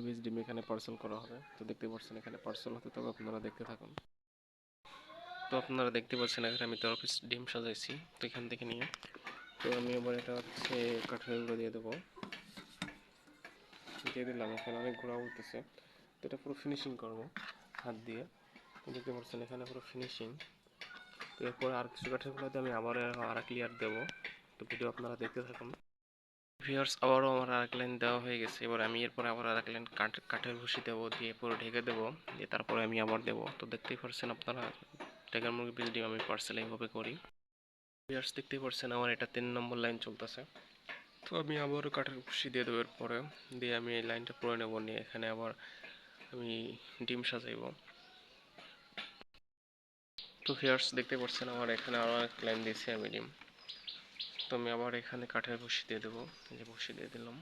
বীজ ডিম এখানে পার্সেল করা হবে। তো দেখতে পাচ্ছেন এখানে পার্সেল হতে, তবে আপনারা দেখতে থাকুন। তো আপনারা দেখতে পাচ্ছেন এখানে আমি 13 পিস ডিম সাজাইছি, তো এখান থেকে নিয়ে তো আমি আবার এটা হচ্ছে কাঠের গুঁড়ো দিয়ে দেবো, দিয়ে দিলাম। এখানে অনেক গুঁড়া উঠতেছে, তো এটা পুরো ফিনিশিং করবো হাত দিয়ে। দেখতে পাচ্ছেন এখানে পুরো ফিনিশিং। তো এরপর আর কিছু কাঠের গুঁড়াতে আমি আবার আর এক লেয়ার দেবো, তো ভিডিও আপনারা দেখতে থাকুন। ভিউয়ার্স, আবারও আমার আরেক লাইন দেওয়া হয়ে গেছে। এবার আমি এরপরে আবার আরেক লাইন কাঠের ভুসি দেবো, দিয়ে পুরো ঢেকে দেবো, দিয়ে তারপরে আমি আবার দেবো। তো দেখতেই পাচ্ছেন আপনারা টাইগার মুরগি বীজ ডিম আমি পার্সেল এইভাবে করি। ভিউয়ার্স দেখতেই পাচ্ছেন আমার এটা 3 নম্বর লাইন চলতেছে। তো আমি আবারও কাঠের ভুসি দিয়ে দেবো, এরপরে দিয়ে আমি এই লাইনটা পুরো নেব, নিয়ে এখানে আবার আমি ডিম সাজাইব। তো ভিউয়ার্স দেখতে পাচ্ছেন আমার এখানে আরও এক লাইন দিয়েছি আমি ডিম। তো আমি আবার এখানে কাঠের ভুসি দিয়ে দেবো, এই যে ভুসি দিয়ে দিলাম।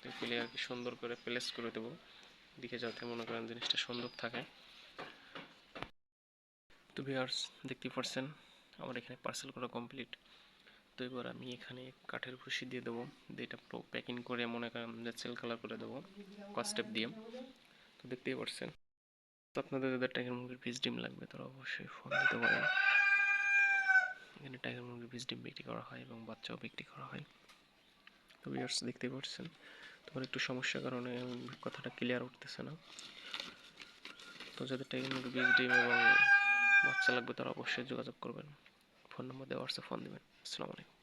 তো ক্লিয়ার কি সুন্দর করে প্লেস করে দেবো দিকে, যাতে মনে করেন জিনিসটা সুন্দর থাকে। তো ভিউয়ার্স দেখতেই পাচ্ছেন আমার এখানে পার্সেল করা কমপ্লিট। তো এবার আমি এখানে কাঠের ভুসি দিয়ে দেবো, দিয়ে এটা পুরো প্যাকিং করে মনে করেন যে সেল কালার করে দেবো কস্টেপ দিয়ে। তো দেখতেই পাচ্ছেন। তো আপনাদের যাদের টাইগার মুরগির বীজ ডিম লাগবে তারা অবশ্যই ফোন দিতে পারেন। এখানে টাইগার মুরগির বীজ ডিম বিক্রি করা হয় এবং বাচ্চাও বিক্রি করা হয়। তো ভিউয়ার্স দেখতেই পাচ্ছেন তোমার একটু সমস্যার কারণে কথাটা ক্লিয়ার উঠতেছে না। তো যাদের টাইগার মুরগির বীজ ডিম এবং বাচ্চা লাগবে তারা অবশ্যই যোগাযোগ করবেন। ফোন নম্বর দেওয়া আছে, ফোন দিবেন। আসসালামু আলাইকুম।